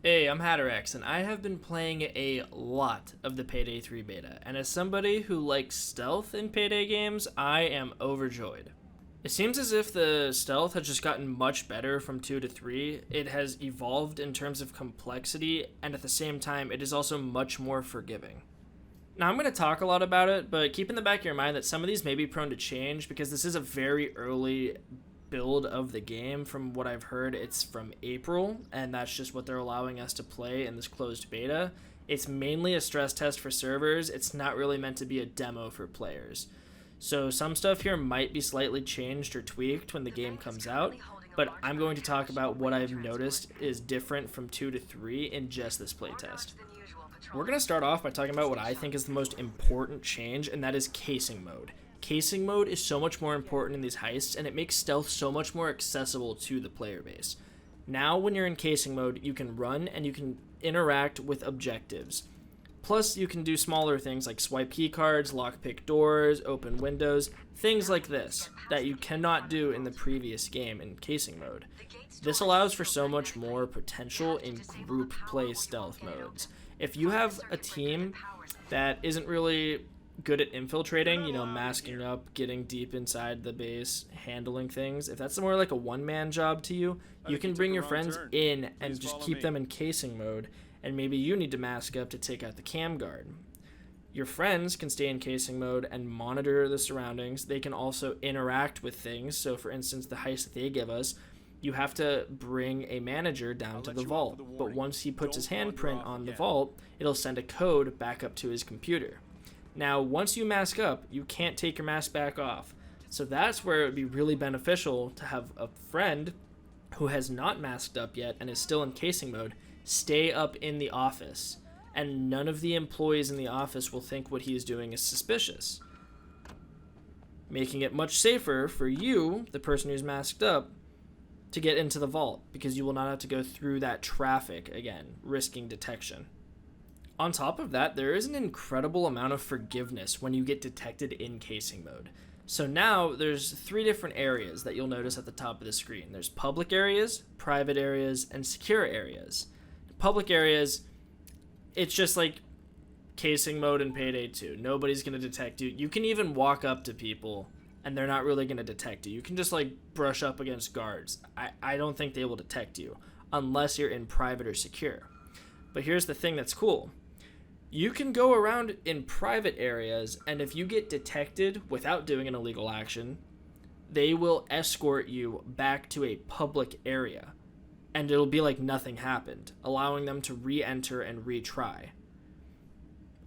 Hey, I'm Hatterex, and I have been playing a lot of the Payday 3 beta, and as somebody who likes stealth in Payday games, I am overjoyed. It seems as if the stealth has just gotten much better from 2 to 3. It has evolved in terms of complexity, and at the same time, it is also much more forgiving. Now, I'm going to talk a lot about it, but keep in the back of your mind that some of these may be prone to change because this is a very early build of the game. From what I've heard, it's from April, and that's just what they're allowing us to play in this closed beta. It's mainly a stress test for servers. It's not really meant to be a demo for players. So some stuff here might be slightly changed or tweaked when the game comes out, but I'm going to talk about what I've noticed is different from 2 to 3 in just this playtest. We're going to start off by talking about what I think is the most important change, and that is casing mode. Casing mode is so much more important in these heists, and it makes stealth so much more accessible to the player base. Now, when you're in casing mode, you can run and you can interact with objectives. Plus, you can do smaller things like swipe keycards, lockpick doors, open windows, things like this that you cannot do in the previous game in casing mode. This allows for so much more potential in group play stealth modes. If you have a team that isn't really good at infiltrating, masking up, getting deep inside the base, handling things, if that's more like a one-man job to you, you can bring your friends in and just keep them in casing mode, and maybe you need to mask up to take out the cam guard. Your friends can stay in casing mode and monitor the surroundings. They can also interact with things. So for instance, the heist that they give us, you have to bring a manager down to the vault, but once he puts his handprint on the vault, it'll send a code back up to his computer. Now, once you mask up, you can't take your mask back off. So that's where it would be really beneficial to have a friend who has not masked up yet and is still in casing mode stay up in the office, and none of the employees in the office will think what he is doing is suspicious, making it much safer for you, the person who's masked up, to get into the vault, because you will not have to go through that traffic again, risking detection. On top of that, there is an incredible amount of forgiveness when you get detected in casing mode. So now there's 3 different areas that you'll notice at the top of the screen. There's public areas, private areas, and secure areas. Public areas, it's just like casing mode in Payday 2. Nobody's going to detect you. You can even walk up to people and they're not really going to detect you. You can just like brush up against guards. I don't think they will detect you unless you're in private or secure. But here's the thing that's cool. You can go around in private areas, and if you get detected without doing an illegal action, they will escort you back to a public area, and it'll be like nothing happened, allowing them to re-enter and retry.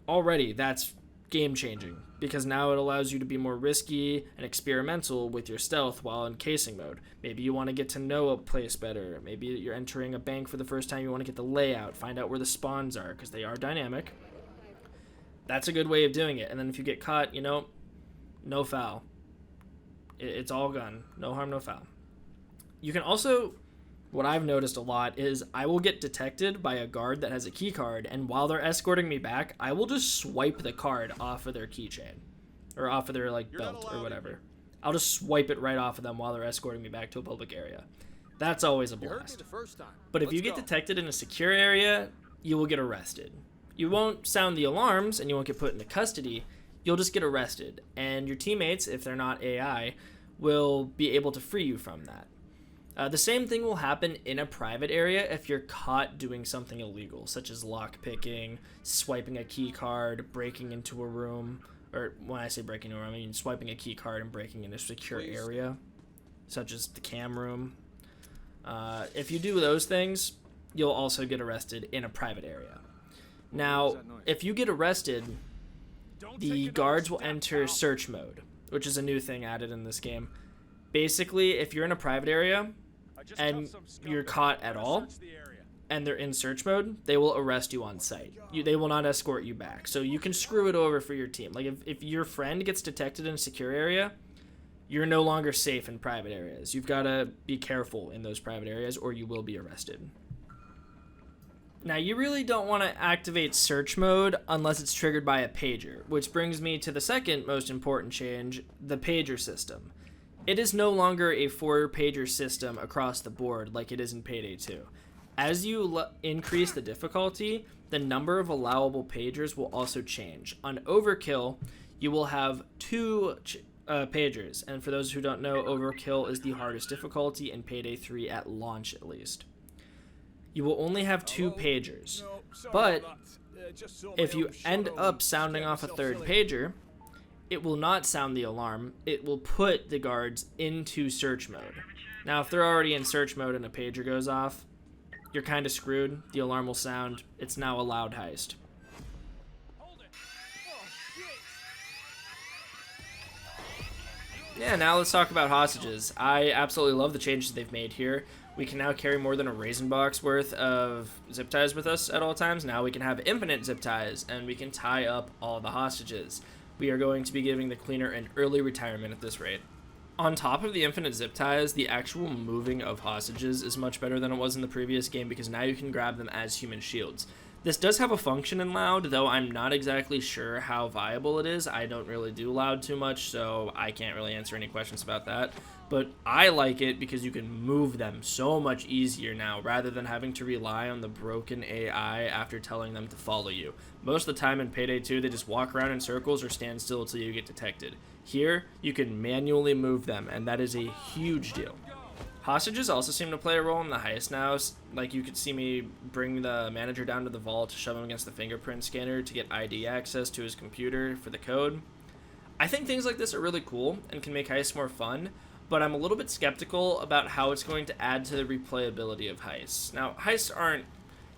Already, that's game-changing, because now it allows you to be more risky and experimental with your stealth while in casing mode. Maybe you want to get to know a place better. Maybe you're entering a bank for the first time, you want to get the layout, find out where the spawns are, because they are dynamic. That's a good way of doing it. And then if you get caught, no foul. It's all gun. No harm, no foul. You can also, what I've noticed a lot is I will get detected by a guard that has a key card, and while they're escorting me back, I will just swipe the card off of their keychain or off of their belt or whatever. I'll just swipe it right off of them while they're escorting me back to a public area. That's always a blast. But if you get detected in a secure area, you will get arrested. You won't sound the alarms and you won't get put into custody. You'll just get arrested, and your teammates, if they're not AI, will be able to free you from that. The same thing will happen in a private area if you're caught doing something illegal, such as lockpicking, swiping a key card, breaking into a room, or when I say breaking into a room, I mean swiping a key card and breaking into a secure area, such as the cam room. If you do those things, you'll also get arrested in a private area. Now, if you get arrested, the guards will enter search mode, which is a new thing added in this game. Basically, if you're in a private area and you're caught at all, and they're in search mode, they will arrest you on site. They will not escort you back. So you can screw it over for your team. Like if your friend gets detected in a secure area, you're no longer safe in private areas. You've got to be careful in those private areas or you will be arrested. Now, you really don't want to activate search mode unless it's triggered by a pager, which brings me to the second most important change, the pager system. It is no longer a 4-pager system across the board like it is in Payday 2. As you increase the difficulty, the number of allowable pagers will also change. On Overkill, you will have two pagers, and for those who don't know, Overkill is the hardest difficulty in Payday 3 at launch, at least. You will only have two pagers, but if you end up sounding off a third pager, it will not sound the alarm. It will put the guards into search mode. Now, if they're already in search mode and a pager goes off, you're kind of screwed. The alarm will sound. It's now a loud heist. Yeah, now let's talk about hostages. I absolutely love the changes they've made here. We can now carry more than a raisin box worth of zip ties with us at all times. Now we can have infinite zip ties, and we can tie up all the hostages. We are going to be giving the cleaner an early retirement at this rate. On top of the infinite zip ties, the actual moving of hostages is much better than it was in the previous game because now you can grab them as human shields. This does have a function in Loud, though I'm not exactly sure how viable it is. I don't really do Loud too much, so I can't really answer any questions about that. But I like it because you can move them so much easier now rather than having to rely on the broken AI after telling them to follow you. Most of the time in Payday 2, they just walk around in circles or stand still until you get detected. Here, you can manually move them, and that is a huge deal. Hostages also seem to play a role in the heist now. Like, you could see me bring the manager down to the vault, shove him against the fingerprint scanner to get ID access to his computer for the code. I think things like this are really cool and can make heists more fun, but I'm a little bit skeptical about how it's going to add to the replayability of heists. Now, heists aren't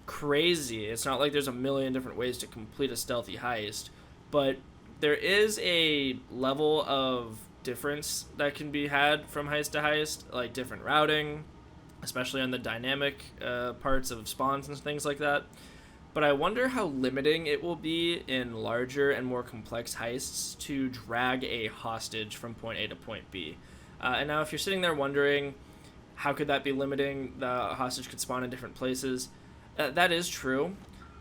crazy. It's not like there's a million different ways to complete a stealthy heist, but there is a level of difference that can be had from heist to heist, like different routing, especially on the dynamic parts of spawns and things like that. But I wonder how limiting it will be in larger and more complex heists to drag a hostage from point A to point B. And now if you're sitting there wondering, how could that be limiting? The hostage could spawn in different places. That is true.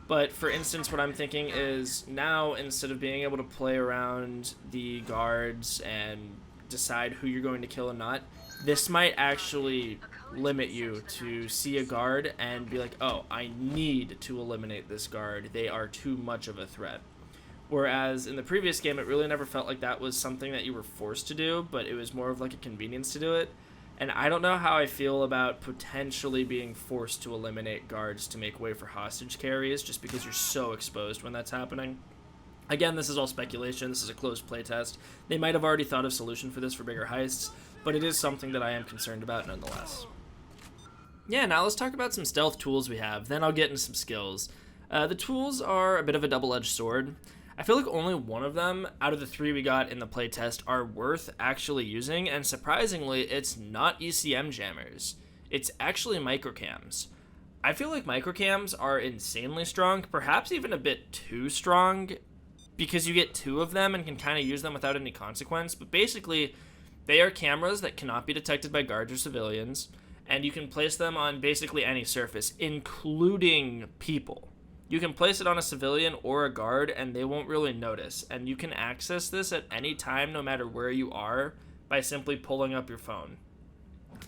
But for instance, what I'm thinking is now instead of being able to play around the guards and decide who you're going to kill and not, this might actually limit you to see a guard and be like, oh, I need to eliminate this guard. They are too much of a threat. Whereas in the previous game, it really never felt like that was something that you were forced to do, but it was more of like a convenience to do it. And I don't know how I feel about potentially being forced to eliminate guards to make way for hostage carries just because you're so exposed when that's happening. Again, this is all speculation. This is a closed playtest. They might have already thought of a solution for this for bigger heists, but it is something that I am concerned about nonetheless. Yeah, now let's talk about some stealth tools we have. Then I'll get into some skills. The tools are a bit of a double-edged sword. I feel like only one of them out of the three we got in the playtest are worth actually using, and surprisingly, it's not ECM jammers. It's actually microcams. I feel like microcams are insanely strong, perhaps even a bit too strong, because you get two of them and can kind of use them without any consequence, but basically, they are cameras that cannot be detected by guards or civilians, and you can place them on basically any surface, including people. You can place it on a civilian or a guard and they won't really notice, and you can access this at any time no matter where you are by simply pulling up your phone.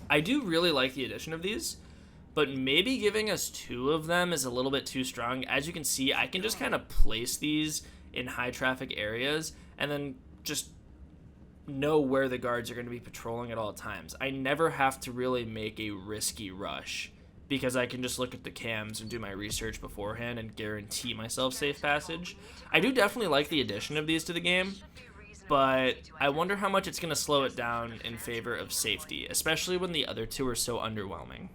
I do really like the addition of these, but maybe giving us two of them is a little bit too strong. As you can see, I can just kind of place these in high traffic areas and then just know where the guards are going to be patrolling at all times. I never have to really make a risky rush because I can just look at the cams and do my research beforehand and guarantee myself safe passage. I do definitely like the addition of these to the game, but I wonder how much it's going to slow it down in favor of safety, especially when the other two are so underwhelming.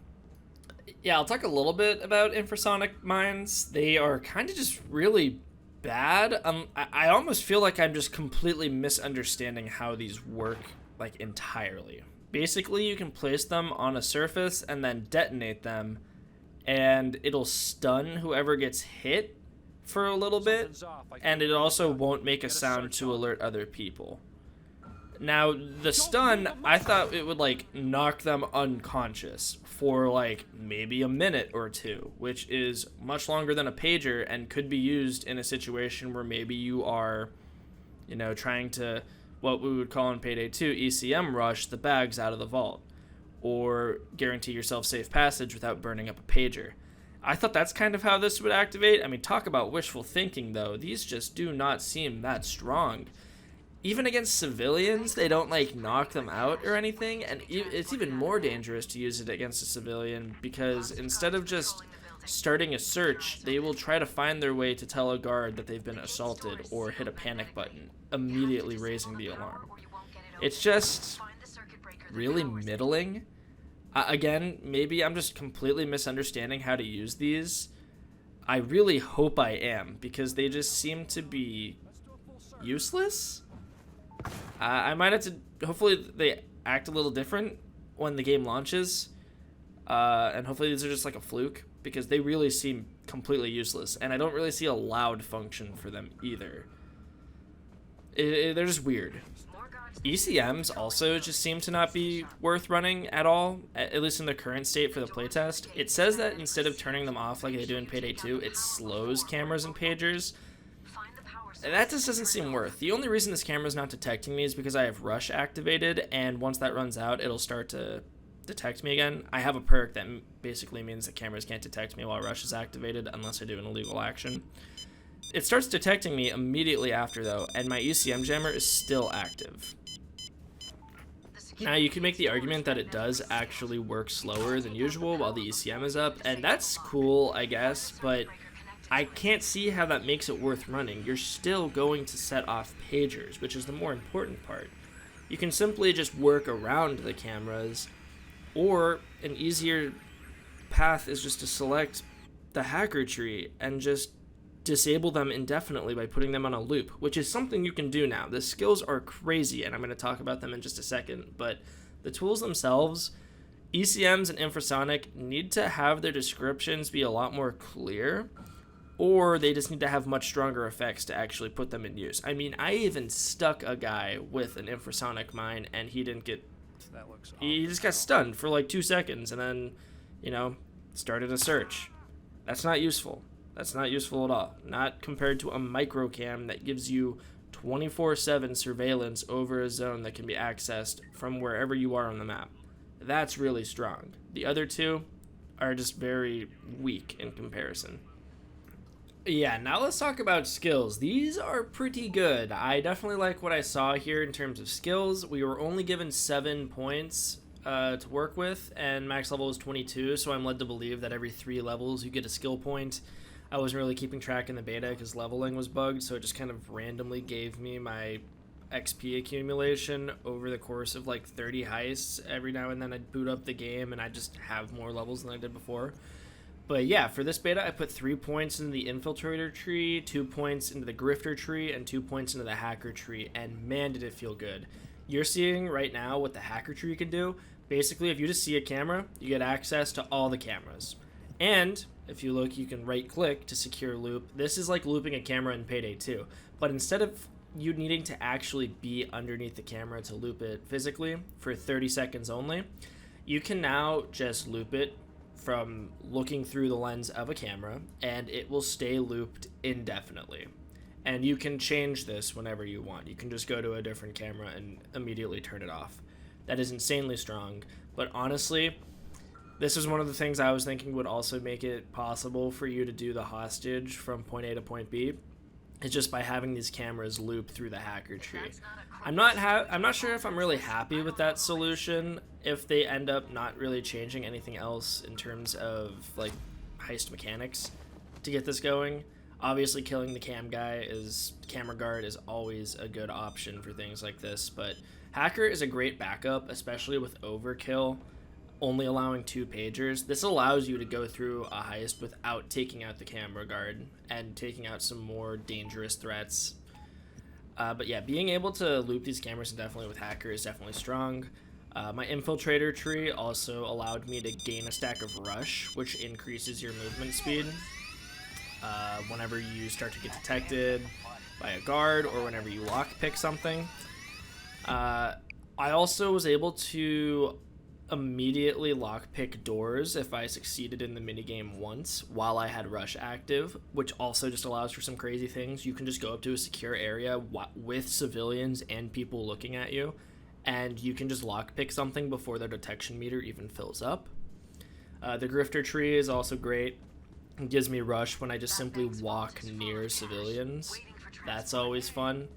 Yeah, I'll talk a little bit about infrasonic mines. They are kind of just really bad. I almost feel like I'm just completely misunderstanding how these work, like, entirely. Basically, you can place them on a surface and then detonate them, and it'll stun whoever gets hit for a little bit, and it also won't make a sound to alert other people. Now, the stun, I thought it would, like, knock them unconscious for, like, maybe a minute or two, which is much longer than a pager and could be used in a situation where maybe you are, you know, trying to, what we would call in Payday 2, ECM rush the bags out of the vault, or guarantee yourself safe passage without burning up a pager. I thought that's kind of how this would activate. I mean, talk about wishful thinking, though. These just do not seem that strong. Even against civilians, they don't like knock them out or anything, and it's even more dangerous to use it against a civilian because instead of just starting a search, they will try to find their way to tell a guard that they've been assaulted or hit a panic button, immediately raising the alarm. It's just really middling. Again, maybe I'm just completely misunderstanding how to use these. I really hope I am, because they just seem to be useless. I might have to, hopefully they act a little different when the game launches, and hopefully these are just like a fluke, because they really seem completely useless, and I don't really see a loud function for them either. They're just weird. ECMs also just seem to not be worth running at all, at least in the current state for the playtest. It says that instead of turning them off like they do in Payday 2, it slows cameras and pagers. That just doesn't seem worth. The only reason this camera's not detecting me is because I have Rush activated, and once that runs out, it'll start to detect me again. I have a perk that basically means that cameras can't detect me while Rush is activated unless I do an illegal action. It starts detecting me immediately after, though, and my ECM jammer is still active. Now, you can make the argument that it does actually work slower than usual while the ECM is up, and that's cool, I guess, but I can't see how that makes it worth running. You're still going to set off pagers, which is the more important part. You can simply just work around the cameras, or an easier path is just to select the hacker tree and just disable them indefinitely by putting them on a loop, which is something you can do now. The skills are crazy, and I'm going to talk about them in just a second, but the tools themselves, ECMs and infrasonic, need to have their descriptions be a lot more clear, or they just need to have much stronger effects to actually put them in use. I mean, I even stuck a guy with an infrasonic mine, and he didn't get... He just got stunned for like 2 seconds, and then, you know, started a search. That's not useful. That's not useful at all. Not compared to a microcam that gives you 24/7 surveillance over a zone that can be accessed from wherever you are on the map. That's really strong. The other two are just very weak in comparison. Yeah, now let's talk about skills. These are pretty good. I definitely like what I saw here in terms of skills. We were only given 7 points to work with, and max level is 22, so I'm led to believe that every 3 levels you get a skill point. I wasn't really keeping track in the beta because leveling was bugged, so it just kind of randomly gave me my XP accumulation over the course of like 30 heists. Every now and then I'd boot up the game and I'd just have more levels than I did before. But yeah, for this beta, I put 3 points into the infiltrator tree, 2 points into the grifter tree, and 2 points into the hacker tree, and man, did it feel good. You're seeing right now what the hacker tree can do. Basically, if you just see a camera, you get access to all the cameras. And if you look, you can right-click to secure loop. This is like looping a camera in Payday 2, but instead of you needing to actually be underneath the camera to loop it physically for 30 seconds only, you can now just loop it from looking through the lens of a camera, and it will stay looped indefinitely. And you can change this whenever you want. You can just go to a different camera and immediately turn it off. That is insanely strong, but honestly, this is one of the things I was thinking would also make it possible for you to do the hostage from point A to point B. It's just by having these cameras loop through the hacker tree. I'm not sure if I'm really happy with that solution if they end up not really changing anything else in terms of like heist mechanics to get this going. Obviously, killing the camera guard is always a good option for things like this, but hacker is a great backup, especially with overkill only allowing 2 pagers. This allows you to go through a heist without taking out the camera guard and taking out some more dangerous threats. But yeah, being able to loop these cameras indefinitely with hacker is definitely strong. My infiltrator tree also allowed me to gain a stack of rush, which increases your movement speed whenever you start to get detected by a guard or whenever you lockpick something. I also was able to immediately lockpick doors if I succeeded in the minigame once while I had rush active, which also just allows for some crazy things. You can just go up to a secure area with civilians and people looking at you, and you can just lockpick something before their detection meter even fills up. The grifter tree is also great. It gives me rush when I just simply walk near civilians. That's always fun.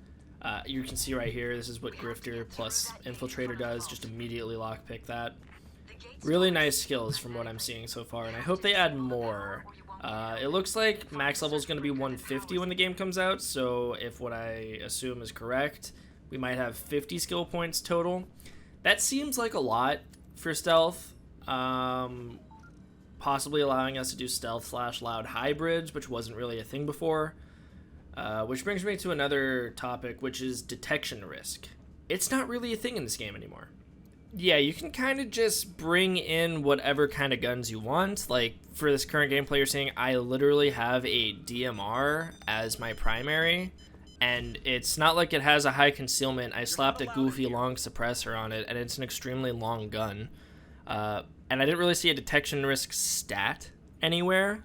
You can see right here, this is what Grifter plus Infiltrator does, just immediately lockpick that. Really nice skills from what I'm seeing so far, and I hope they add more. It looks like max level is going to be 150 when the game comes out, so if what I assume is correct, we might have 50 skill points total. That seems like a lot for stealth, possibly allowing us to do stealth/loud hybrids, which wasn't really a thing before. Which brings me to another topic, which is detection risk. It's not really a thing in this game anymore. Yeah, you can kind of just bring in whatever kind of guns you want. Like, for this current gameplay you're seeing, I literally have a DMR as my primary, and it's not like it has a high concealment. I slapped a goofy long suppressor on it, and it's an extremely long gun. And I didn't really see a detection risk stat anywhere.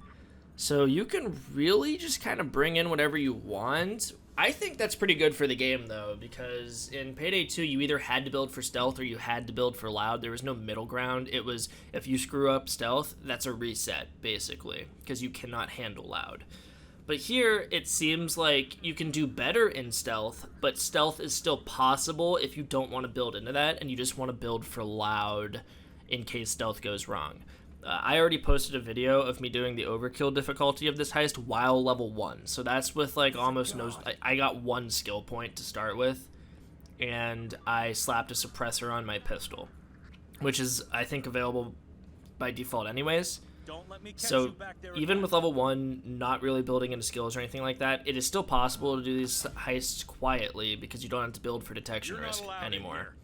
So you can really just kind of bring in whatever you want. I think that's pretty good for the game, though, because in Payday 2, you either had to build for stealth or you had to build for loud. There was no middle ground. It was, if you screw up stealth, that's a reset, basically, because you cannot handle loud. But here, it seems like you can do better in stealth, but stealth is still possible if you don't want to build into that, and you just want to build for loud in case stealth goes wrong. I already posted a video of me doing the overkill difficulty of this heist while level 1. So that's with like almost no... I got 1 skill point to start with, and I slapped a suppressor on my pistol, which is, I think, available by default anyways. So even with level 1, not really building into skills or anything like that, it is still possible to do these heists quietly because you don't have to build for detection risk anymore.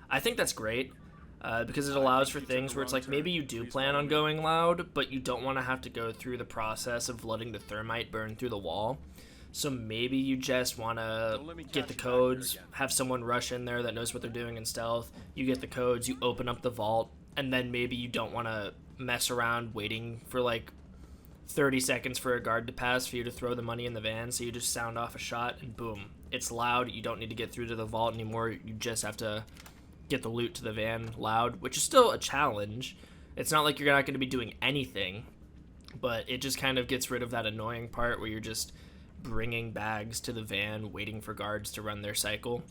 I think that's great. Because it allows for things where it's like maybe you do plan on going loud, but you don't want to have to go through the process of letting the thermite burn through the wall. So maybe you just want to get the codes, have someone rush in there that knows what they're doing in stealth. You get the codes, you open up the vault, and then maybe you don't want to mess around waiting for like 30 seconds for a guard to pass for you to throw the money in the van, so you just sound off a shot and boom, it's loud. You don't need to get through to the vault anymore. You just have to get the loot to the van loud, which is still a challenge. It's not like you're not going to be doing anything, but it just kind of gets rid of that annoying part where you're just bringing bags to the van waiting for guards to run their cycle.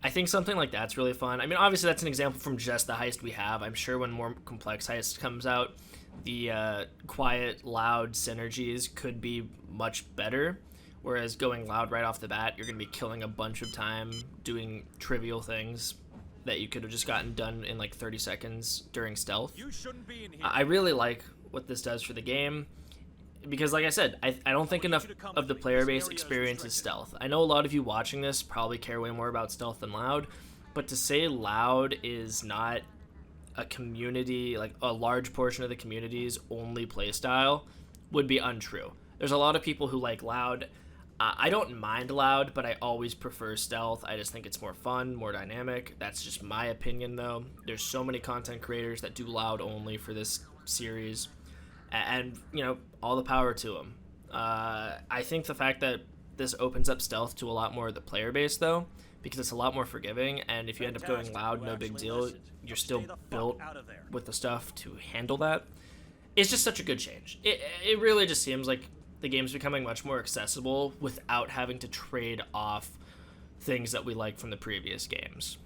I think something like that's really fun. I mean, obviously that's an example from just the heist we have. I'm sure when more complex heist comes out, the quiet, loud synergies could be much better, whereas going loud right off the bat, you're going to be killing a bunch of time doing trivial things that you could have just gotten done in like 30 seconds during stealth. I really like what this does for the game because, like I said, I don't think enough of the player base experiences stealth. I know a lot of you watching this probably care way more about stealth than loud, but to say loud is not a community, like a large portion of the community's only playstyle would be untrue. There's a lot of people who like loud. I don't mind loud, but I always prefer stealth. I just think it's more fun, more dynamic. That's just my opinion, though. There's so many content creators that do loud only for this series, and you know, all the power to them. I think the fact that this opens up stealth to a lot more of the player base, though, because it's a lot more forgiving, and if you end up going loud, no big deal. You're still built with the stuff to handle that. It's just such a good change. It really just seems like the game's becoming much more accessible without having to trade off things that we like from the previous games.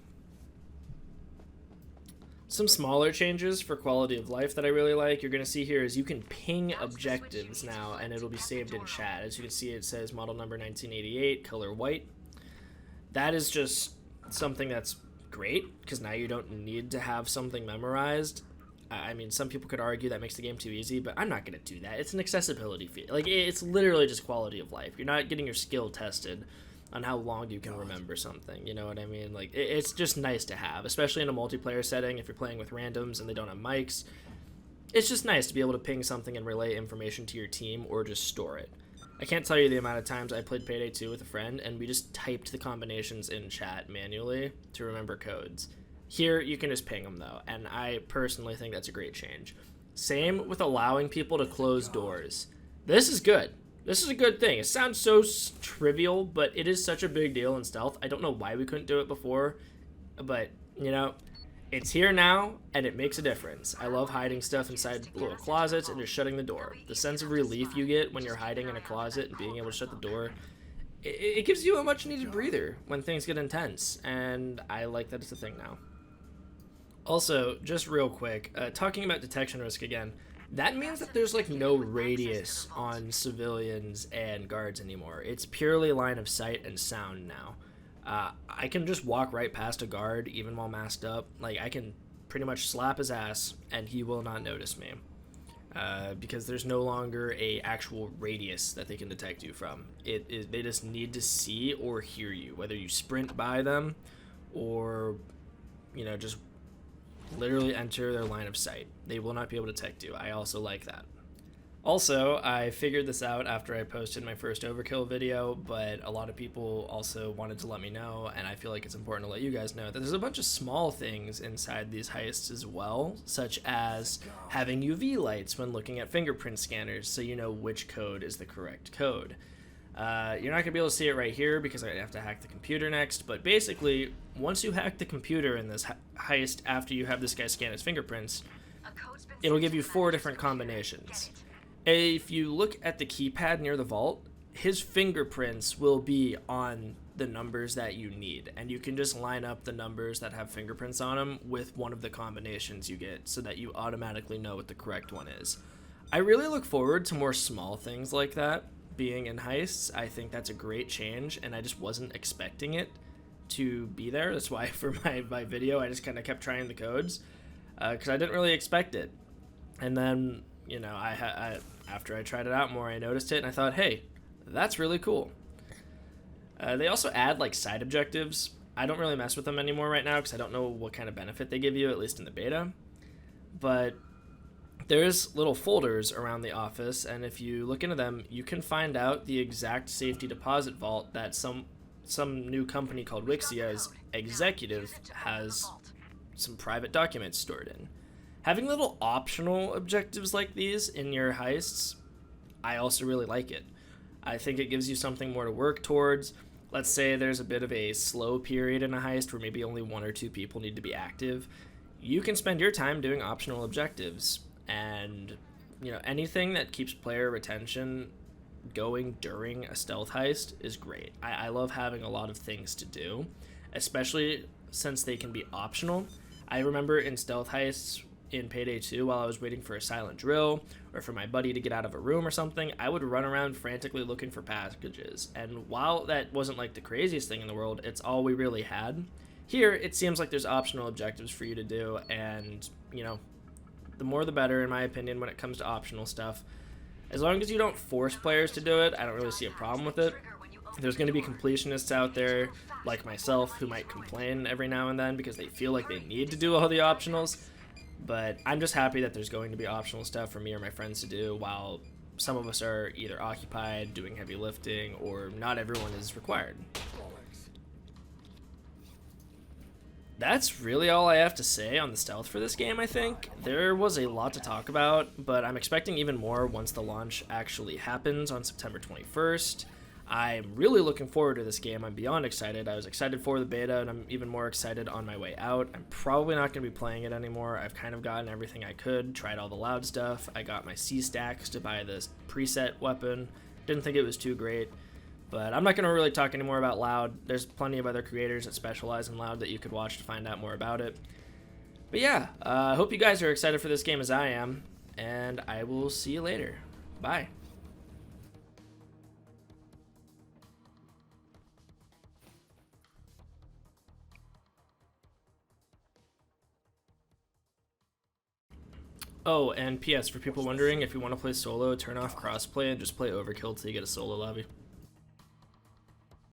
Some smaller changes for quality of life that I really like, you're going to see here is you can ping objectives now, and it'll be saved in chat. As you can see, it says model number 1988, color white. That is just something that's great, because now you don't need to have something memorized. I mean, some people could argue that makes the game too easy, but I'm not going to do that. It's an accessibility fee. Like, it's literally just quality of life. You're not getting your skill tested on how long you can remember something, you know what I mean? Like, it's just nice to have, especially in a multiplayer setting if you're playing with randoms and they don't have mics. It's just nice to be able to ping something and relay information to your team or just store it. I can't tell you the amount of times I played Payday 2 with a friend and we just typed the combinations in chat manually to remember codes. Here, you can just ping them, though, and I personally think that's a great change. Same with allowing people to close doors. This is good. This is a good thing. It sounds so trivial, but it is such a big deal in stealth. I don't know why we couldn't do it before, but, you know, It's here now, and it makes a difference. I love hiding stuff inside little closets and just shutting the door. The sense of relief you get when you're hiding in a closet and being able to shut the door, it gives you a much needed breather when things get intense, and I like that it's a thing now. Also, just real quick, talking about detection risk again, that means that there's like no radius on civilians and guards anymore. It's purely line of sight and sound now. I can just walk right past a guard even while masked up. Like, I can pretty much slap his ass and he will not notice me. Because there's no longer a actual radius that they can detect you from. They just need to see or hear you, whether you sprint by them or, you know, just literally enter their line of sight. They will not be able to detect you. I also like that. Also, I figured this out after I posted my first overkill video, but a lot of people also wanted to let me know, and I feel like it's important to let you guys know that there's a bunch of small things inside these heists as well, such as having UV lights when looking at fingerprint scanners so you know which code is the correct code. You're not going to be able to see it right here because I have to hack the computer next, but basically, once you hack the computer in this heist after you have this guy scan his fingerprints, it'll give you 4 different combinations. If you look at the keypad near the vault, his fingerprints will be on the numbers that you need, and you can just line up the numbers that have fingerprints on them with one of the combinations you get so that you automatically know what the correct one is. I really look forward to more small things like that being in heists. I think that's a great change, and I just wasn't expecting it to be there. That's why for my video I just kind of kept trying the codes because I didn't really expect it. And then, you know, I after I tried it out more, I noticed it and I thought, hey, that's really cool. They also add like side objectives. I don't really mess with them anymore right now because I don't know what kind of benefit they give you, at least in the beta. But there's little folders around the office, and if you look into them, you can find out the exact safety deposit vault that some new company called Wixia's executive has some private documents stored in. Having little optional objectives like these in your heists, I also really like it. I think it gives you something more to work towards. Let's say there's a bit of a slow period in a heist where maybe only 1 or 2 people need to be active. You can spend your time doing optional objectives, and you know, anything that keeps player retention going during a stealth heist is great. I love having a lot of things to do, especially since they can be optional. I remember in stealth heists in Payday 2, while I was waiting for a silent drill or for my buddy to get out of a room or something, I would run around frantically looking for packages. And while that wasn't like the craziest thing in the world, it's all we really had. Here, it seems like there's optional objectives for you to do, and, you know, the more the better, in my opinion, when it comes to optional stuff. As long as you don't force players to do it, I don't really see a problem with it. There's going to be completionists out there, like myself, who might complain every now and then because they feel like they need to do all the optionals. But I'm just happy that there's going to be optional stuff for me or my friends to do while some of us are either occupied, doing heavy lifting, or not everyone is required. That's really all I have to say on the stealth for this game, I think. There was a lot to talk about, but I'm expecting even more once the launch actually happens on September 21st. I'm really looking forward to this game. I'm beyond excited. I was excited for the beta, and I'm even more excited on my way out. I'm probably not going to be playing it anymore. I've kind of gotten everything I could, tried all the loud stuff. I got my C-stacks to buy this preset weapon. Didn't think it was too great, but I'm not going to really talk anymore about loud. There's plenty of other creators that specialize in loud that you could watch to find out more about it. But yeah, I hope you guys are excited for this game as I am, and I will see you later. Bye. Oh, and PS, for people wondering, if you want to play solo, turn off crossplay and just play overkill till you get a solo lobby.